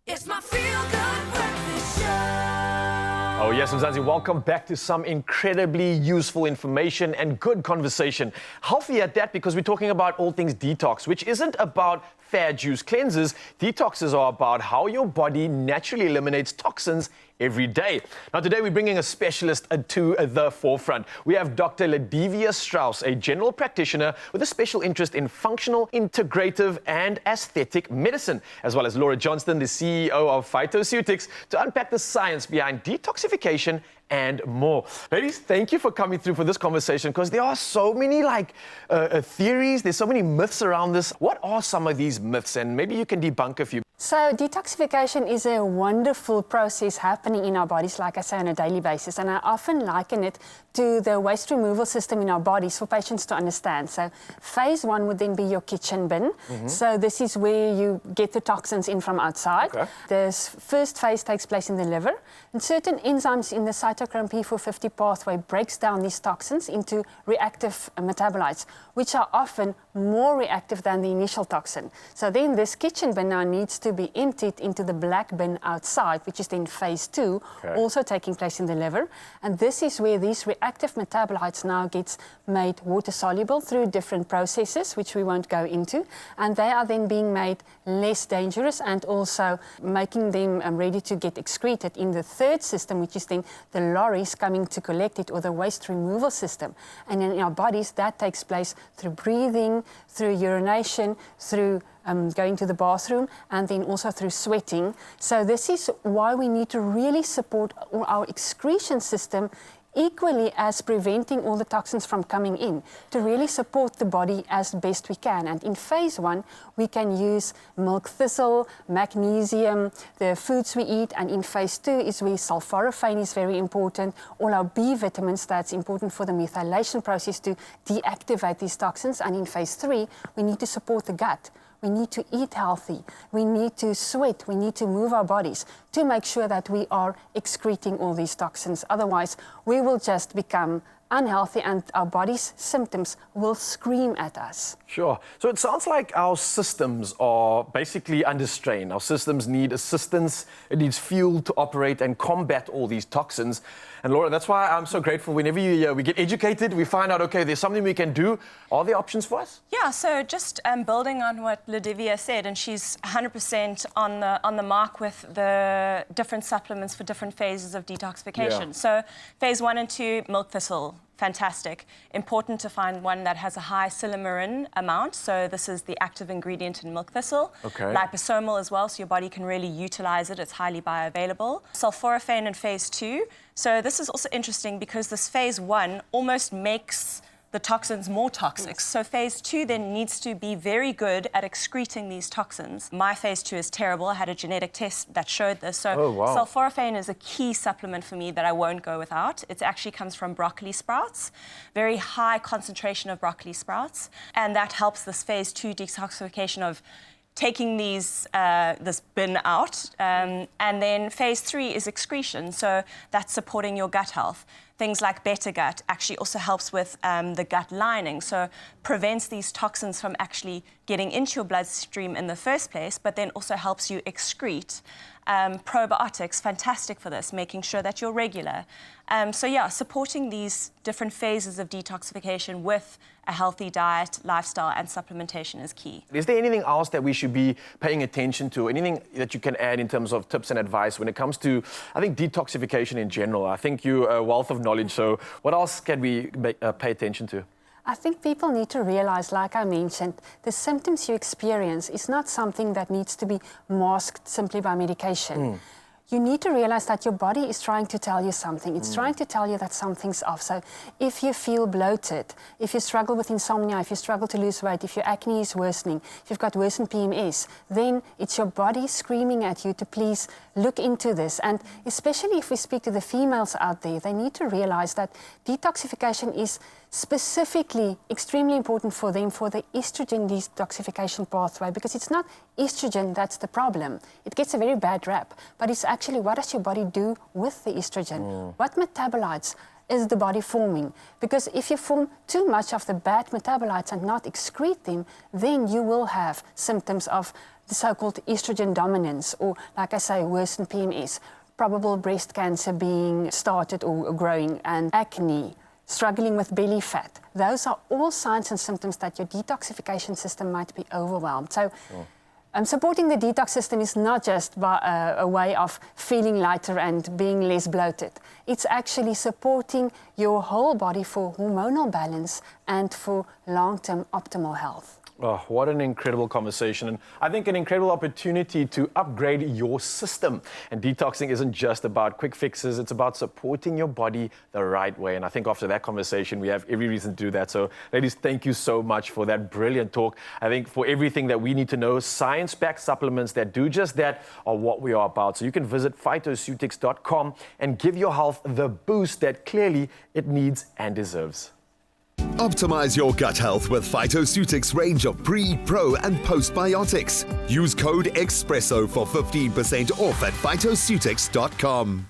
It's my feel-good breakfast show. Oh yes, Mzansi, welcome back to some incredibly useful information and good conversation. Healthy at that, because we're talking about all things detox, which isn't about fair juice cleanses. Detoxes are about how your body naturally eliminates toxins every day. Now today we're bringing a specialist to the forefront. We have Dr. Ledivia Strauss, a general practitioner with a special interest in functional, integrative and aesthetic medicine, as well as Laura Johnston, the CEO of PHYTOCEUTICS, to unpack the science behind detoxification and more. Ladies, thank you for coming through for this conversation, because there are so many theories, there's so many myths around this. What are some of these myths? And maybe you can debunk a few. So detoxification is a wonderful process happening in our bodies, like I say, on a daily basis. And I often liken it to the waste removal system in our bodies for patients to understand. So phase one would then be your kitchen bin. So this is where you get the toxins in from outside. Okay. The first phase takes place in the liver. And certain enzymes in the cytochrome P450 pathway breaks down these toxins into reactive metabolites, which are often more reactive than the initial toxin. So then this kitchen bin now needs to be emptied into the black bin outside, which is then phase two, also taking place in the liver. And this is where these reactive metabolites now gets made water soluble through different processes, which we won't go into. And they are then being made less dangerous and also making them ready to get excreted in the third system, which is then the lorries coming to collect it, or the waste removal system. And in our bodies, that takes place through breathing, through urination, through going to the bathroom, and then also through sweating. So this is why we need to really support our excretion system equally as preventing all the toxins from coming in, to really support the body as best we can. And in phase one, we can use milk thistle, magnesium, the foods we eat. And in phase two is where sulforaphane is very important, all our B vitamins that's important for the methylation process to deactivate these toxins. And in phase three, we need to support the gut. We need to eat healthy, we need to sweat, we need to move our bodies to make sure that we are excreting all these toxins. Otherwise, we will just become unhealthy and our body's symptoms will scream at us. Sure. So it sounds like our systems are basically under strain. Our systems need assistance. It needs fuel to operate and combat all these toxins. And Laura, that's why I'm so grateful whenever we get educated, we find out, okay, there's something we can do. Are there options for us? Yeah, so just building on what Ledivia said, and she's 100% on the mark with the different supplements for different phases of detoxification. Yeah. So phase 1 and 2, milk thistle. Fantastic. Important to find one that has a high silymarin amount. So this is the active ingredient in milk thistle. Okay. Liposomal as well, so your body can really utilize it. It's highly bioavailable. Sulforaphane in phase 2. So this is also interesting because this phase 1 almost makes the toxins more toxic. So phase 2 then needs to be very good at excreting these toxins. My phase 2 is terrible. I had a genetic test that showed this. So sulforaphane is a key supplement for me that I won't go without. It actually comes from broccoli sprouts, very high concentration of broccoli sprouts. And that helps this phase 2 detoxification of taking these this bin out. And then phase 3 is excretion. So that's supporting your gut health. Things like Better Gut actually also helps with the gut lining, so prevents these toxins from actually getting into your bloodstream in the first place, but then also helps you excrete. Probiotics, fantastic for this, making sure that you're regular. So yeah, supporting these different phases of detoxification with a healthy diet, lifestyle and supplementation is key. Is there anything else that we should be paying attention to? Anything that you can add in terms of tips and advice when it comes to, I think, detoxification in general? I think you're a wealth of knowledge, so what else can we pay attention to? I think people need to realize, like I mentioned, the symptoms you experience is not something that needs to be masked simply by medication. You need to realize that your body is trying to tell you something. It's trying to tell you that something's off. So if you feel bloated, if you struggle with insomnia, if you struggle to lose weight, if your acne is worsening, if you've got worsened PMS, then it's your body screaming at you to please look into this. And especially if we speak to the females out there, they need to realize that detoxification is specifically extremely important for them for the estrogen detoxification pathway, because it's not estrogen that's the problem. It gets a very bad rap, but it's actually what does your body do with the estrogen? What metabolites is the body forming? Because if you form too much of the bad metabolites and not excrete them, then you will have symptoms of the so-called estrogen dominance, or like I say, worsened PMS, probable breast cancer being started or growing, and acne, struggling with belly fat. Those are all signs and symptoms that your detoxification system might be overwhelmed. So supporting the detox system is not just by a way of feeling lighter and being less bloated. It's actually supporting your whole body for hormonal balance and for long-term optimal health. Oh, what an incredible conversation, and I think an incredible opportunity to upgrade your system. And detoxing isn't just about quick fixes, it's about supporting your body the right way. And I think after that conversation, we have every reason to do that. So ladies, thank you so much for that brilliant talk. I think for everything that we need to know, science-backed supplements that do just that are what we are about. So you can visit PHYTOCEUTICS.com and give your health the boost that clearly it needs and deserves. Optimize your gut health with PHYTOCEUTICS range of pre, pro, and postbiotics. Use code Expresso for 15% off at PHYTOCEUTICS.com.